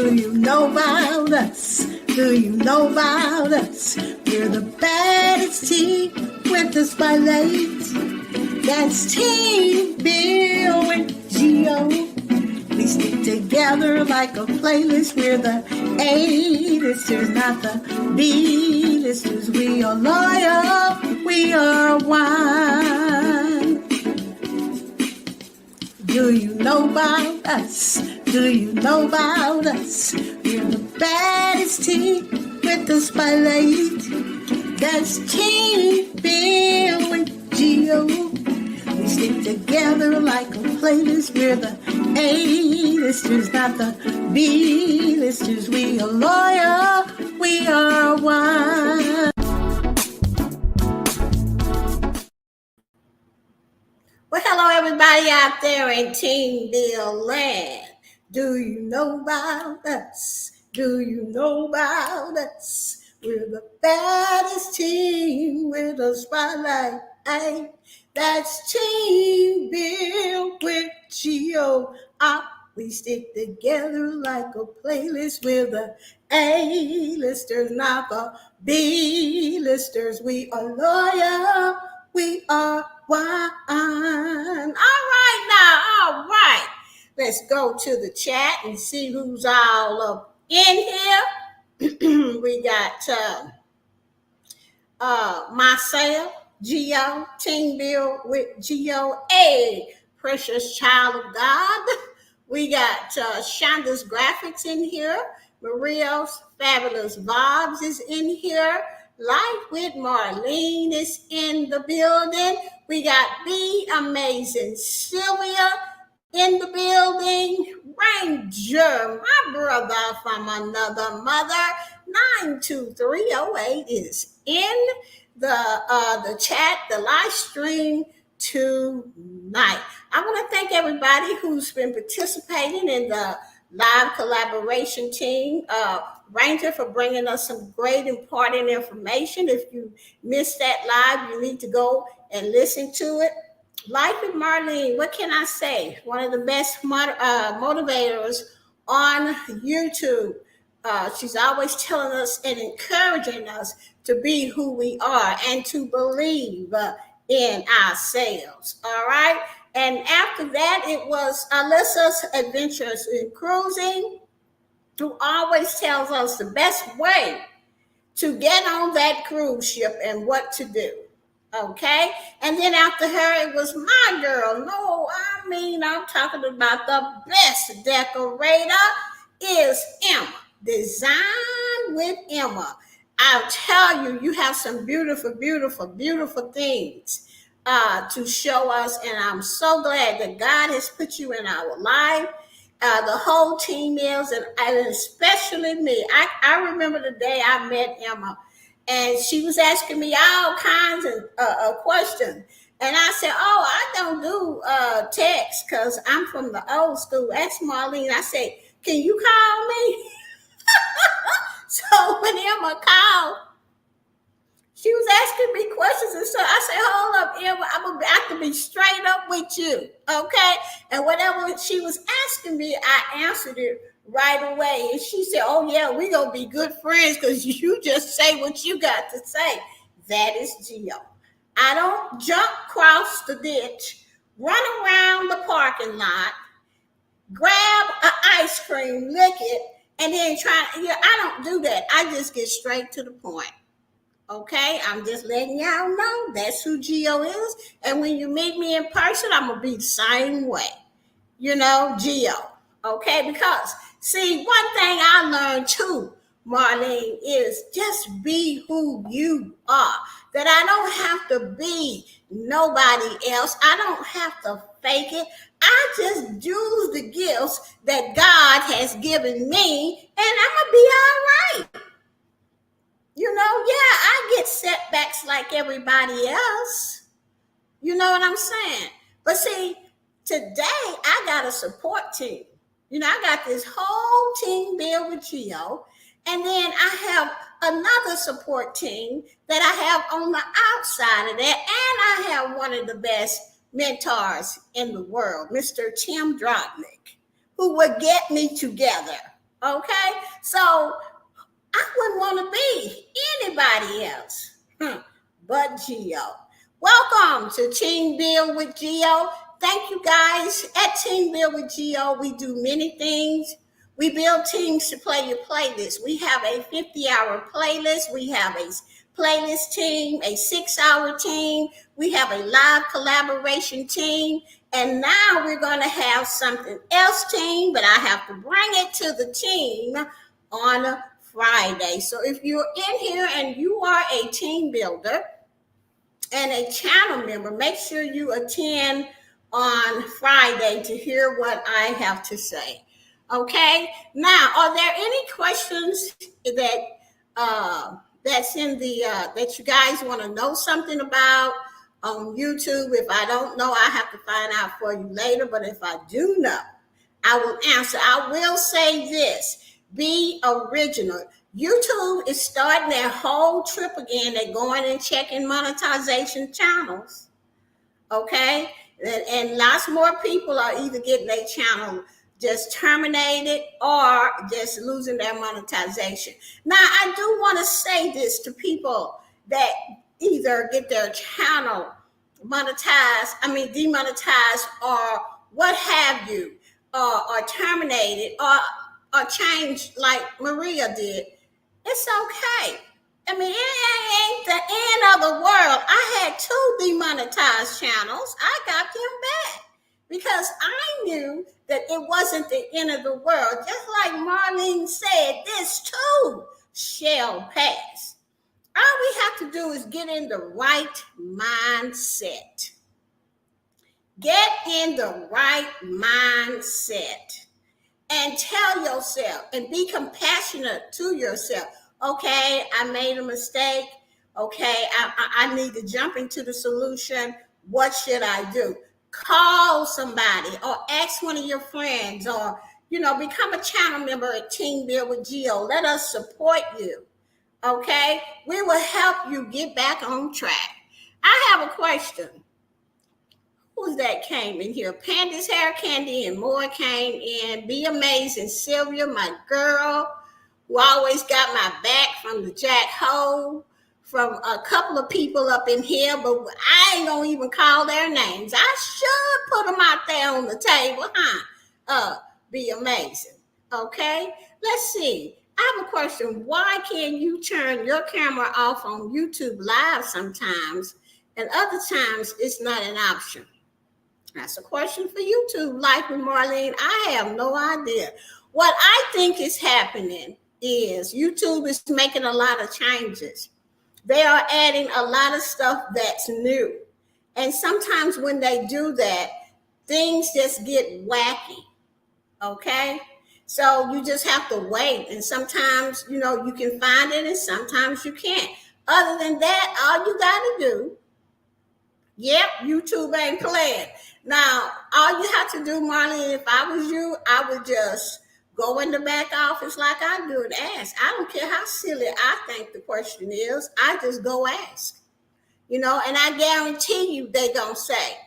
Do you know about us? Do you know about us? We're the baddest team with the spotlight. That's Team Bill and Geo. We stick together like a playlist. We're the A-listers, not the B-listers. We are loyal. We are one. Do you know about us? Do you know about us? We're the baddest team with the spotlight. That's Team Bill and Geo. We stick together like a playlist. We're the A-listers, not the B-listers. We are loyal. We are one. Well, hello, everybody out there in Team Bill land. Do you know about us? Do you know about us? We're the baddest team with a spotlight. That's Team Bill with Geo. We stick together like a playlist. We're the A-listers, not the B-listers. We are loyal. We are one. All right. Let's go to the chat and see who's all up in here. We got myself, Geo, Team Bill with Geo, a precious child of God. We got Shonda's Graphics in here. Maria's Fabulous Vibes is in here. Life with Marlene is in the building. We got the amazing Sylvia in the building. Ranger, my brother from another mother, 92308 is in the chat, the live stream tonight. I want to thank everybody who's been participating in the live collaboration team. Ranger for bringing us some great important information. If you missed that live, you need to go and listen to it. Life with Marlene, what can I say? One of the best motivators on YouTube. She's always telling us and encouraging us to be who we are and to believe in ourselves. All right. And after that, it was Alyssa's Adventures in Cruising, who always tells us the best way to get on that cruise ship and what to do. Okay. And then after her, it was my girl. No, I'm talking about the best decorator is Emma. Design with Emma. I'll tell you, you have some beautiful, beautiful, beautiful things to show us. And I'm so glad that God has put you in our life. The whole team is, and especially me. I remember the day I met Emma, and she was asking me all kinds of questions. And I said, I don't do text because I'm from the old school. Ask Marlene. I said, can you call me? So when Emma called, she was asking me questions, and so I said, hold up, Emma, I'm going to have to be straight up with you, okay? And whatever she was asking me, I answered it right away. And she said, oh, yeah, we're going to be good friends because you just say what you got to say. That is Geo. I don't jump across the ditch, run around the parking lot, grab an ice cream, lick it, and then I don't do that. I just get straight to the point. Okay, I'm just letting y'all know that's who Geo is. And when you meet me in person, I'm going to be the same way. Geo. Okay, because see, one thing I learned too, Marlene, is just be who you are. That I don't have to be nobody else. I don't have to fake it. I just use the gifts that God has given me, and I'm going to be all right. I get setbacks like everybody else. You know what I'm saying? But see, today I got a support team. I got this whole team Bill with Geo, and then I have another support team that I have on the outside of that, and I have one of the best mentors in the world, Mr. Tim Dropnik, who would get me together. Okay, so I wouldn't want to be anybody else but Geo. Welcome to Team Build with Geo. Thank you guys. At Team Build with Geo, we do many things. We build teams to play your playlist. We have a 50-hour playlist. We have a playlist team, a 6-hour team. We have a live collaboration team. And now we're going to have something else team, but I have to bring it to the team on Friday. So if you're in here and you are a team builder and a channel member, make sure you attend on Friday to hear what I have to say. Okay. Now, are there any questions that that's in the that you guys want to know something about on YouTube? If I don't know, I have to find out for you later. But if I do know, I will answer. I will say this: be original. YouTube is starting their whole trip again. They're going and checking monetization channels. Okay. And lots more people are either getting their channel just terminated or just losing their monetization. Now, I do want to say this to people that either get their channel demonetized, or what have you, or terminated, or changed like Maria did. It's okay. I mean, it ain't the end of the world. I had 2 demonetized channels. I got them back because I knew that it wasn't the end of the world. Just like Marlene said, this too shall pass. All we have to do is get in the right mindset. Get in the right mindset and tell yourself and be compassionate to yourself. Okay, I made a mistake. Okay, I need to jump into the solution. What should I do? Call somebody or ask one of your friends, or become a channel member at Team Build with Geo. Let us support you. Okay, we will help you get back on track. I have a question. Who's that came in here? Panda's Hair Candy and more came in. Be Amazing Sylvia, my girl, who always got my back from the Jack Hole, from a couple of people up in here, but I ain't gonna even call their names. I should put them out there on the table, huh? Be Amazing. Okay, let's see. I have a question. Why can you turn your camera off on YouTube Live sometimes, and other times it's not an option? That's a question for YouTube, Life with Marlene. I have no idea. What I think is happening is YouTube is making a lot of changes. They are adding a lot of stuff that's new. And sometimes when they do that, things just get wacky. Okay? So you just have to wait. And sometimes, you can find it and sometimes you can't. Other than that, all you got to do, YouTube ain't playing. Now, all you have to do, Marlene, if I was you, I would just go in the back office like I do and ask. I don't care how silly I think the question is. I just go ask. And I guarantee you they're going to say,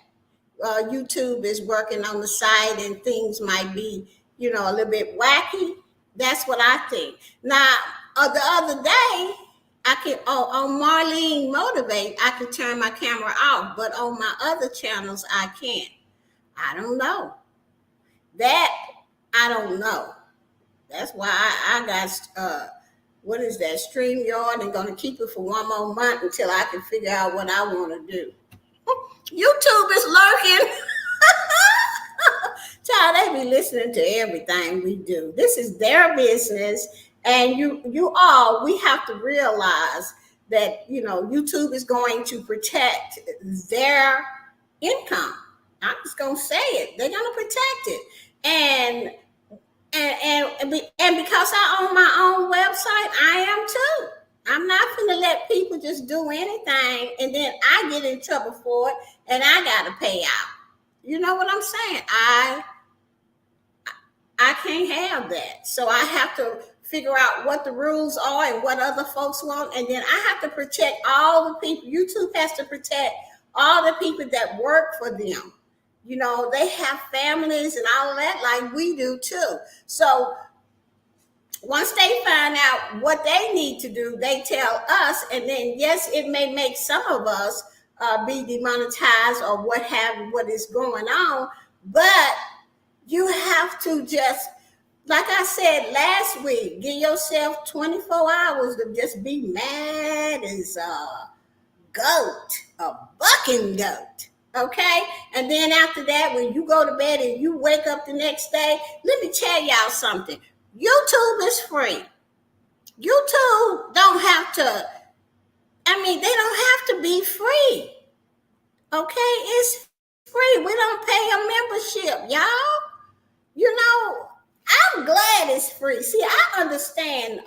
YouTube is working on the site and things might be, a little bit wacky. That's what I think. Now, the other day, I can on Marlene Motivate, I can turn my camera off, but on my other channels, I can't. I don't know. That I don't know. That's why I got what is that, StreamYard, and gonna keep it for one more month until I can figure out what I want to do. YouTube is lurking. Child, they be listening to everything we do. This is their business. And we have to realize that, YouTube is going to protect their income. I'm just going to say it. They're going to protect it. And because I own my own website, I am too. I'm not going to let people just do anything and then I get in trouble for it and I got to pay out. You know what I'm saying? I can't have that. So I have to figure out what the rules are and what other folks want. And then I have to protect all the people. YouTube has to protect all the people that work for them. They have families and all of that like we do too. So Once they find out what they need to do, they tell us, and then yes, it may make some of us be demonetized or what is going on, but you have to just, like I said last week, give yourself 24 hours to just be mad as a goat, a bucking goat. Okay? And then after that, when you go to bed and you wake up the next day, let me tell y'all something. YouTube is free. YouTube don't have to, they don't have to be free. Okay? It's free. We don't pay a membership, y'all. I'm glad it's free. See, I understand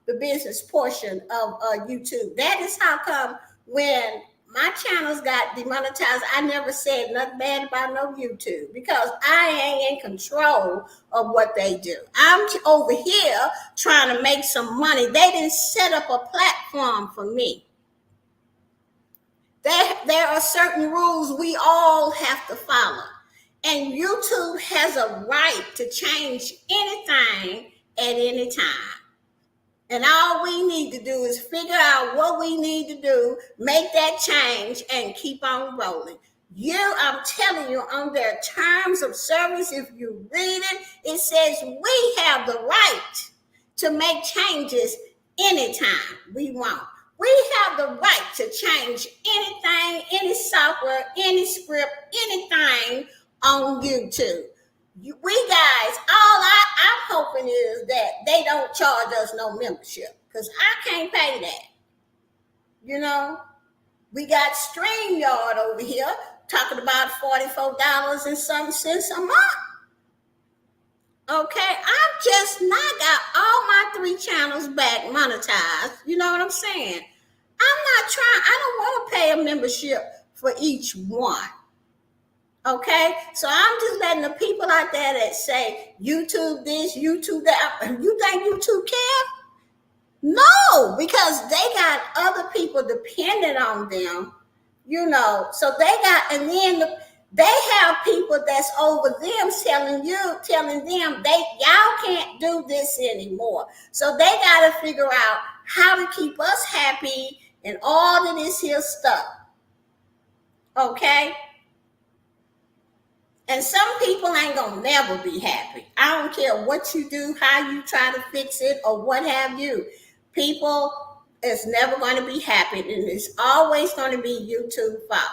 the business portion of YouTube. That is how come when my channels got demonetized, I never said nothing bad about no YouTube because I ain't in control of what they do. I'm over here trying to make some money. They didn't set up a platform for me. There are certain rules we all have to follow. And YouTube has a right to change anything at any time. And all we need to do is figure out what we need to do, make that change, and keep on rolling. I'm telling you, on their terms of service, if you read it, it says we have the right to make changes anytime we want. We have the right to change anything, any software, any script, anything on YouTube. We guys, all I'm hoping is that they don't charge us no membership because I can't pay that. We got StreamYard over here talking about $44 and some cents a month. Okay, I've just not got all my 3 channels back monetized. You know what I'm saying? I don't want to pay a membership for each one. Okay, so I'm just letting the people out there that say YouTube this, YouTube that. You think YouTube care? No, because they got other people dependent on them, So they got, and then they have people that's over them telling them y'all can't do this anymore. So they got to figure out how to keep us happy and all of this here stuff. Okay. And some people ain't gonna never be happy. I don't care what you do, how you try to fix it, or what have you. People is never going to be happy, and it's always going to be YouTube's fault.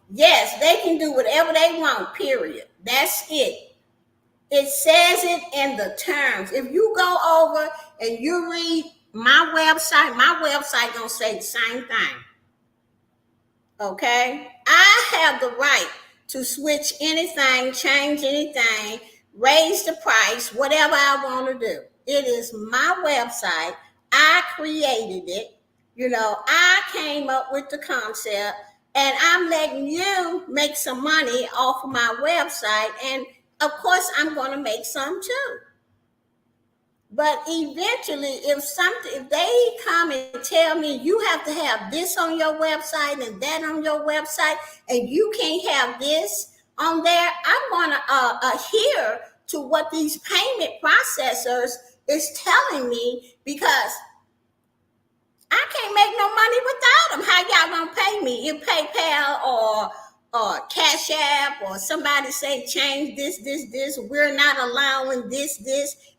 Yes, they can do whatever they want, period. That's it. It says it in the terms. If you go over and you read my website gonna say the same thing. Okay? I have the right to switch anything, change anything, raise the price, whatever I want to do. It is my website. I created it. I came up with the concept, and I'm letting you make some money off of my website. And of course, I'm going to make some too. But eventually, if they come and tell me you have to have this on your website and that on your website, and you can't have this on there, I'm going to adhere to what these payment processors is telling me, because I can't make no money without them. How y'all gonna pay me? If PayPal or Cash App or somebody say change this, we're not allowing this.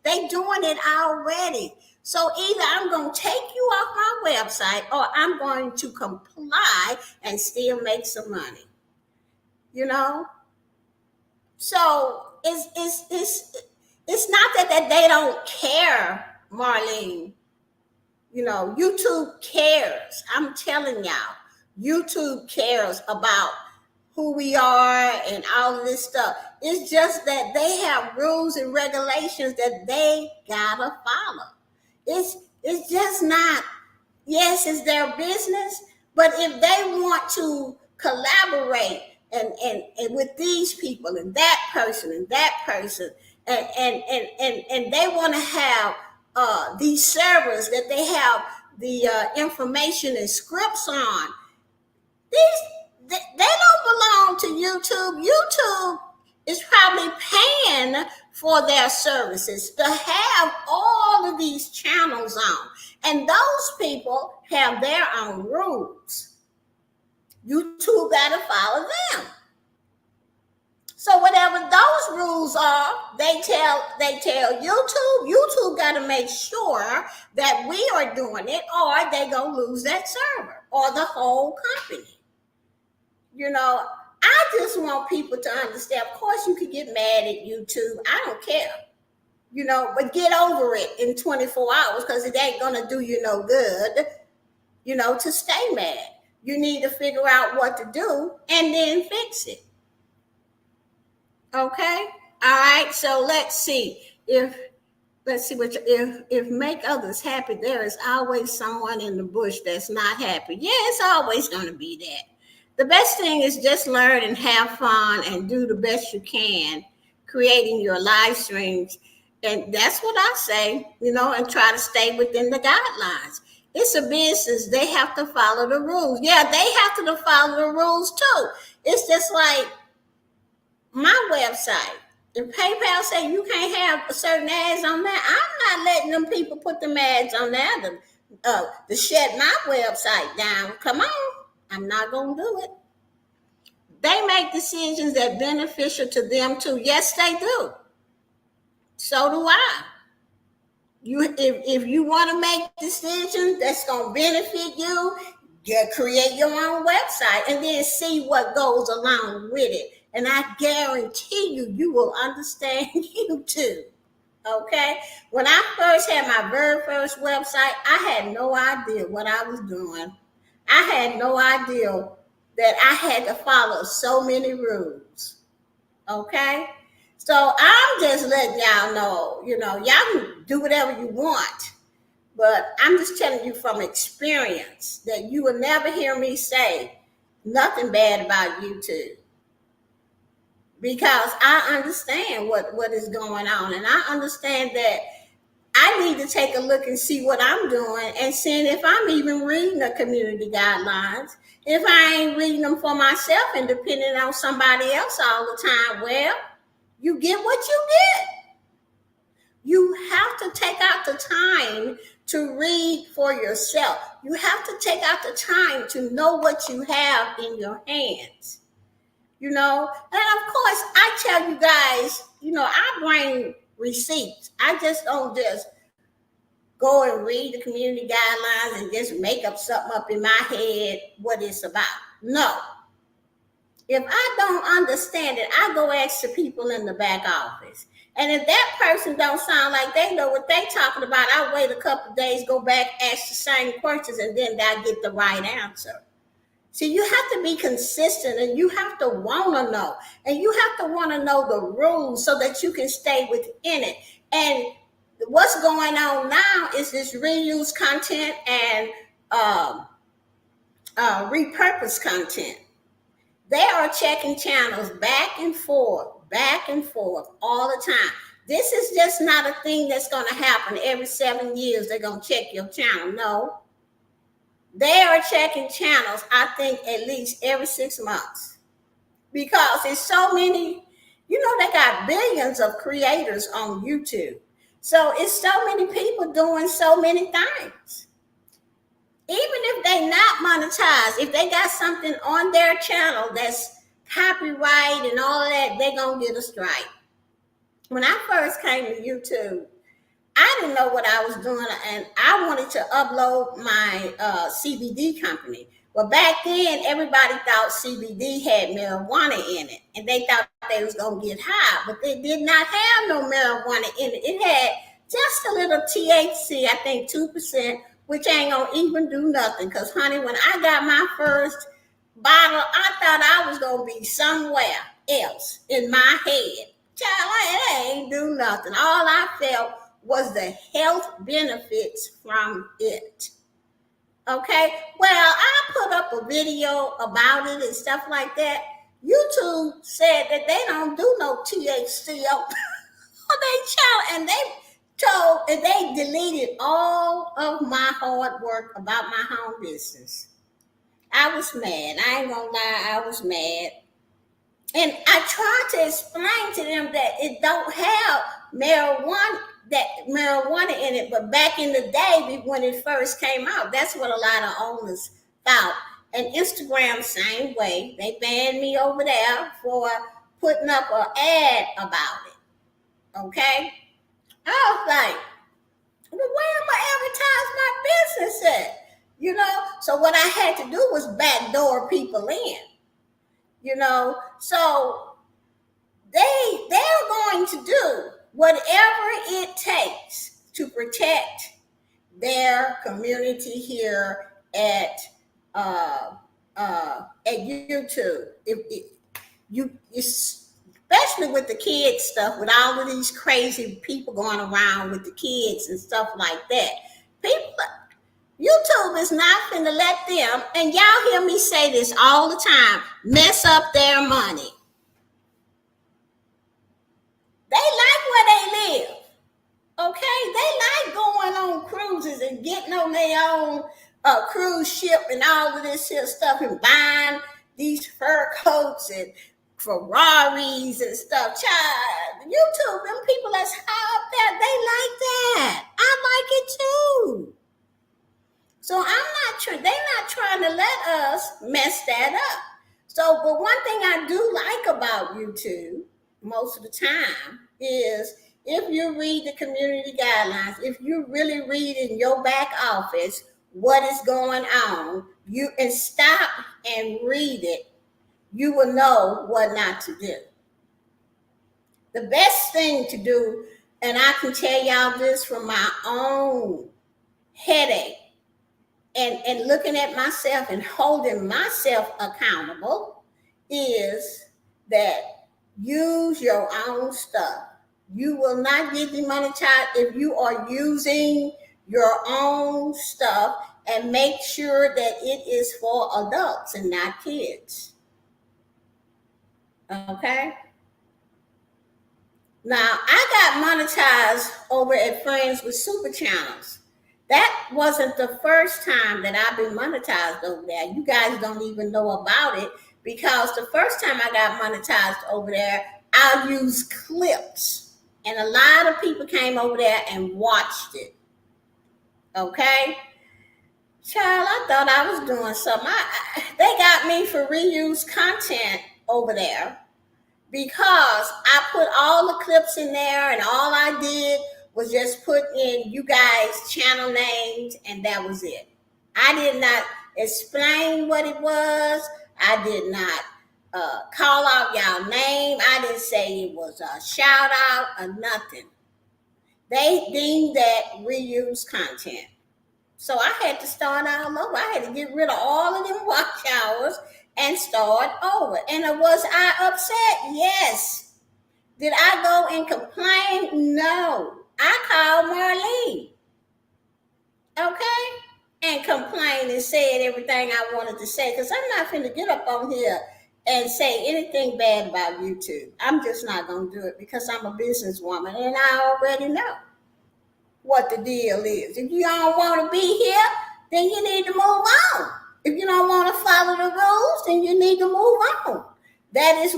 They doing it already. So either I'm going to take you off my website or I'm going to comply and still make some money. So it's not that they don't care, Marlene. YouTube cares. I'm telling y'all, YouTube cares about who we are and all of this stuff. It's just that they have rules and regulations that they gotta follow. It's just not, yes, it's their business, but if they want to collaborate and with these people and that person and they want to have these servers that they have the information and scripts on, they don't belong to YouTube. YouTube is probably paying for their services to have all of these channels on. And those people have their own rules. YouTube got to follow them. So whatever those rules are, they tell YouTube. YouTube got to make sure that we are doing it, or they gonna lose that server or the whole company. I just want people to understand. Of course, you could get mad at YouTube. I don't care. But get over it in 24 hours, because it ain't gonna do you no good. To stay mad. You need to figure out what to do and then fix it. Okay. All right. So let's see if make others happy. There is always someone in the bush that's not happy. Yeah, it's always going to be that. The best thing is just learn and have fun and do the best you can, creating your live streams. And that's what I say, and try to stay within the guidelines. It's a business. They have to follow the rules. Yeah, they have to follow the rules too. It's just like my website. If PayPal say you can't have certain ads on there, I'm not letting them people put them ads on there to shut my website down. Come on. I'm not going to do it. They make decisions that are beneficial to them too. Yes, they do. So do I. If you want to make decisions that's going to benefit you, create your own website and then see what goes along with it. And I guarantee you will understand YouTube. Okay? When I first had my very first website, I had no idea what I was doing. I had no idea that I had to follow so many rules. Okay? So I'm just letting y'all know, y'all can do whatever you want. But I'm just telling you from experience that you will never hear me say nothing bad about YouTube. Because I understand what is going on. And I understand that I need to take a look and see what I'm doing and seeing if I'm even reading the community guidelines. If I ain't reading them for myself and depending on somebody else all the time, well, you get what you get. You have to take out the time to read for yourself. You have to take out the time to know what you have in your hands. And of course, I tell you guys, I bring receipts. I just don't just go and read the community guidelines and just make up something up in my head what it's about. No. If I don't understand it, I go ask the people in the back office. And if that person don't sound like they know what they talking about, I wait a couple of days, go back, ask the same questions, and then I get the right answer. See, you have to be consistent and you have to want to know. And you have to want to know the rules so that you can stay within it. And what's going on now is this reuse content and repurpose content. They are checking channels back and forth all the time. This is just not a thing that's going to happen every 7 years. They're going to check your channel. No. They are checking channels, I think, at least every 6 months. Because there's so many, they got billions of creators on YouTube. So it's so many people doing so many things. Even if they not monetized, if they got something on their channel that's copyright and all of that, they're going to get a strike. When I first came to YouTube, I didn't know what I was doing, and I wanted to upload my CBD company. Well, back then, everybody thought CBD had marijuana in it, and they thought they was going to get high, but they did not have no marijuana in it. It had just a little THC, I think 2%, which ain't going to even do nothing, because, honey, when I got my first bottle, I thought I was going to be somewhere else in my head. Child, it ain't do nothing. All I felt was the health benefits from it. Okay, well, I put up a video about it and stuff like that. YouTube said that they don't do no THC on their channel, and they deleted all of my hard work about my home business. I was mad. I ain't gonna lie, I was mad. And I tried to explain to them that it don't have marijuana in it, but back in the day when it first came out, that's what a lot of owners thought. And Instagram, same way, they banned me over there for putting up an ad about it. Okay, I was like, well, where am I advertise my business at? So what I had to do was backdoor people in. So they're going to do whatever it takes to protect their community here at YouTube. Especially with the kids stuff, with all of these crazy people going around with the kids and stuff like that. People, YouTube is not going to let them, and y'all hear me say this all the time, mess up their money. They like where they live. Okay, they like going on cruises and getting on their own cruise ship and all of this here stuff and buying these fur coats and Ferraris and stuff. Child, YouTube, them people that's high up there, they like that. I like it too. So I'm not sure they're not trying to let us mess that up. So, but one thing I do like about YouTube most of the time is if you read the community guidelines, if you really read in your back office what is going on, you and stop and read it, you will know what not to do. The best thing to do, and I can tell y'all this from my own headache and looking at myself and holding myself accountable, is that use your own stuff. You will not get demonetized if you are using your own stuff, and make sure that it is for adults and not kids. Okay? Now, I got monetized over at Friends with Super Channels. That wasn't the first time that I've been monetized over there. You guys don't even know about it, because the first time I got monetized over there, I used clips. And a lot of people came over there and watched it. Okay? Child, I thought I was doing something. They got me for reuse content over there because I put all the clips in there, and all I did was just put in you guys' channel names, and that was it. I did not explain what it was. I did not call out y'all name. I didn't say it was a shout out or nothing. They deemed that reuse content. So I had to start all over. I had to get rid of all of them watch hours and start over. And was I upset? Yes. Did I go and complain? No. I called Marlene. Okay? And complained and said everything I wanted to say, because I'm not going to get up on here and say anything bad about YouTube. I'm just not going to do it, because I'm a businesswoman and I already know what the deal is. If you don't want to be here, then you need to move on. If you don't want to follow the rules, then you need to move on. That is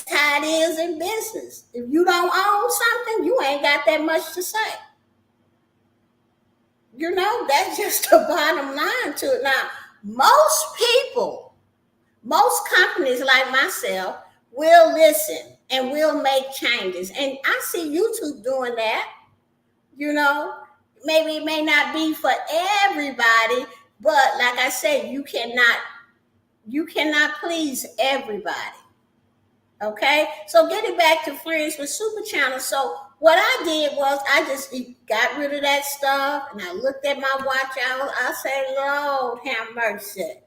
how it is in business. If you don't own something, you ain't got that much to say. That's just the bottom line to it. Now, most people, most companies like myself will listen and will make changes. And I see YouTube doing that. Maybe it may not be for everybody, but like I said, you cannot please everybody. Okay? So getting back to Friends with Super Channel. So what I did was I just got rid of that stuff, and I looked at my watch hours. I said, Lord have mercy.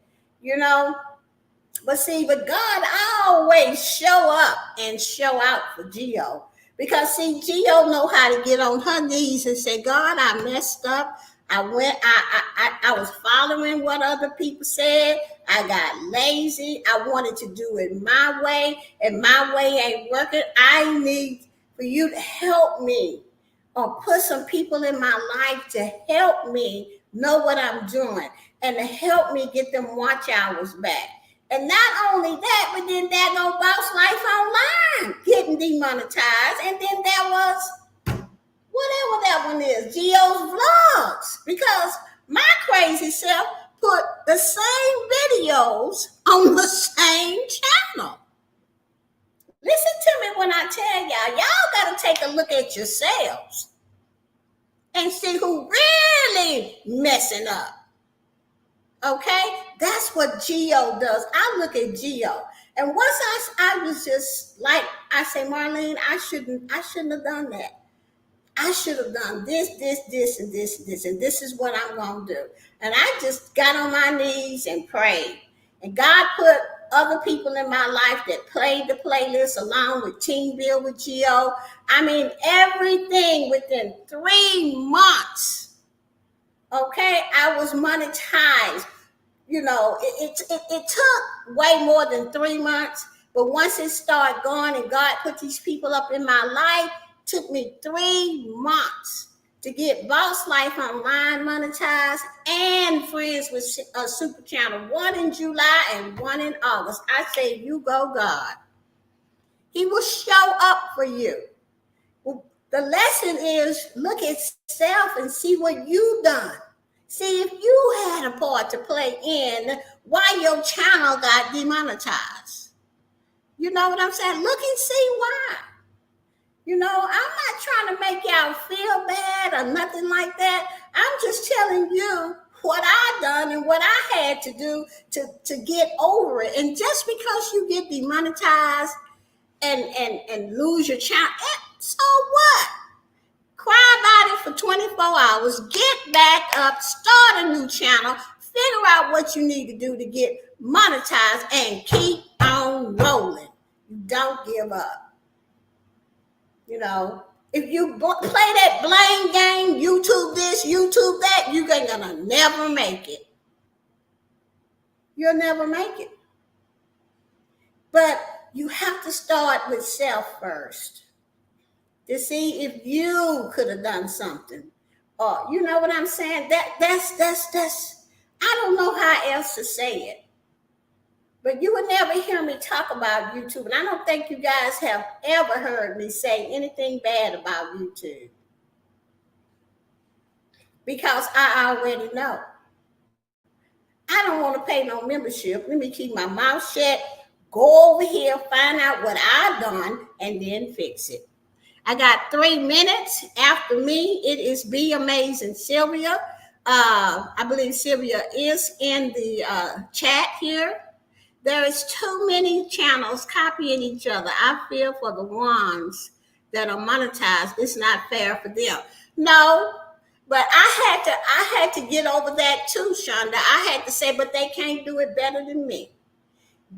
But God always show up and show out for Geo. Because see, Geo know how to get on her knees and say, God, I messed up. I was following what other people said. I got lazy. I wanted to do it my way, and my way ain't working. I need for you to help me, or put some people in my life to help me know what I'm doing, and to help me get them watch hours back. And not only that, but then there go Boss Life Online getting demonetized. And then there was whatever that one is, Geo's Vlogs. Because my crazy self put the same videos on the same channel. Listen to me when I tell y'all got to take a look at yourselves and see who really messing up. Okay? That's what Geo does. I look at Geo. And once I was just like, I say, Marlene, I shouldn't have done that. I should have done this, and this, and this is what I'm going to do. And I just got on my knees and prayed. And God put other people in my life that played the playlist along with Team Build with Geo. I mean, everything within 3 months. Okay, I was monetized. You know, it took way more than 3 months. But once it started going and God put these people up in my life, took me 3 months to get Boss Life Online monetized and Friends with Super Channel, 1 in July and 1 in August. I say, you go, God. He will show up for you. The lesson is look at self and see what you've done. See if you had a part to play in why your channel got demonetized. You know what I'm saying? Look and see why. You know, I'm not trying to make y'all feel bad or nothing like that. I'm just telling you what I done and what I had to do to get over it. And just because you get demonetized and lose your channel, so what? Cry about it for 24 hours, get back up, start a new channel, figure out what you need to do to get monetized, and keep on rolling. Don't give up. You know, if you play that blame game, YouTube this, YouTube that, you ain't gonna never make it. You'll never make it. But you have to start with self first to see if you could have done something. Or you know what I'm saying? That's I don't know how else to say it. But you would never hear me talk about YouTube. And I don't think you guys have ever heard me say anything bad about YouTube. Because I already know. I don't want to pay no membership. Let me keep my mouth shut, go over here, find out what I've done, and then fix it. I got 3 minutes. After me, it is Be Amazing Sylvia. I believe Sylvia is in the chat here. There is too many channels copying each other. I feel for the ones that are monetized. It's not fair for them. No, but I had to get over that too, Shonda. I had to say, but they can't do it better than me.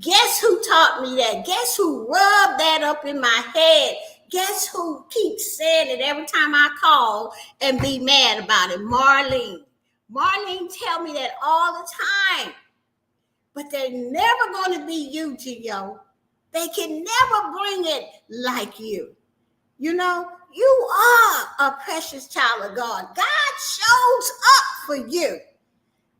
Guess who taught me that? Guess who rubbed that up in my head? Guess who keeps saying it every time I call and be mad about it? Marlene. Marlene tell me that all the time. But they're never going to be you, Gio. They can never bring it like you. You know, you are a precious child of God. God shows up for you.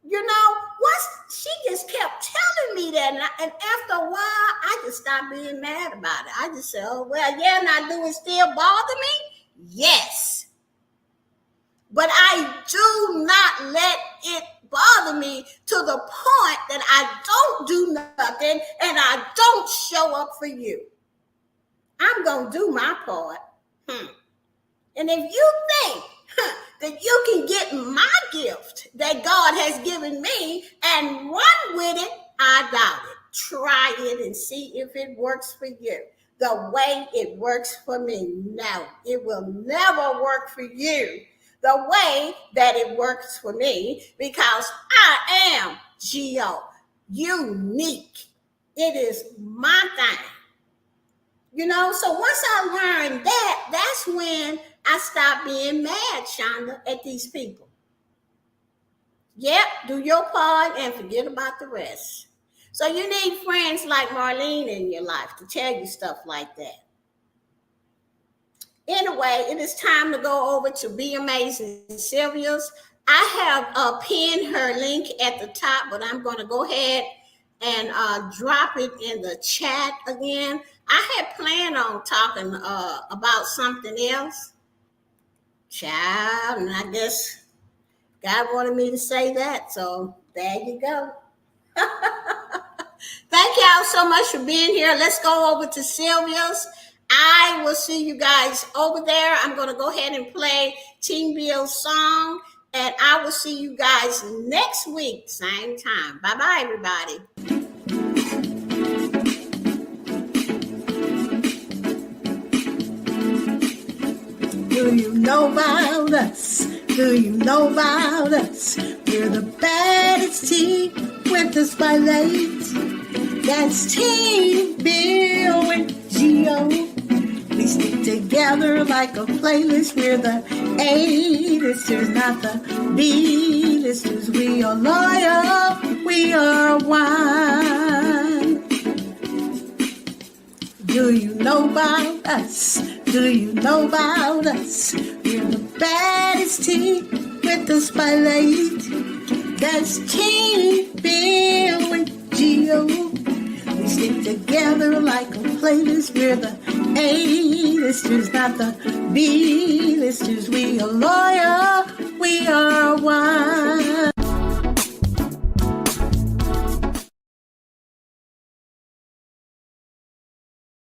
You know, once she just kept telling me that, and after a while, I just stopped being mad about it. I just said, oh, well, yeah, now do it still bother me? Yes. But I do not let it bother me to the point that I don't do nothing and I don't show up for you. I'm going to do my part. And if you think that you can get my gift that God has given me and run with it, I doubt it. Try it and see if it works for you the way it works for me. No, it will never work for you the way that it works for me, because I am Geo, unique. It is my thing. You know, so once I learned that, that's when I stopped being mad, Shonda, at these people. Yep, do your part and forget about the rest. So you need friends like Marlene in your life to tell you stuff like that. Anyway, it is time to go over to Be Amazing Sylvia's. I have pinned her link at the top, but I'm going to go ahead and drop it in the chat again. I had planned on talking about something else, child, and I guess God wanted me to say that, so there you go. Thank y'all so much for being here. Let's go over to Sylvia's. I will see you guys over there. I'm going to go ahead and play Team Bill's song, and I will see you guys next week, same time. Bye-bye, everybody. Do you know about us? Do you know about us? We're the baddest team with the spotlight. That's Team Bill and Geo. We stick together like a playlist. We're the A-listers, not the B-listers. We are loyal. We are one. Do you know about us? Do you know about us? We're the baddest team with the spotlight. That's Team Bill and Geo. We stick together like a playlist. We're the A-listers, not the B-listers. We are loyal. We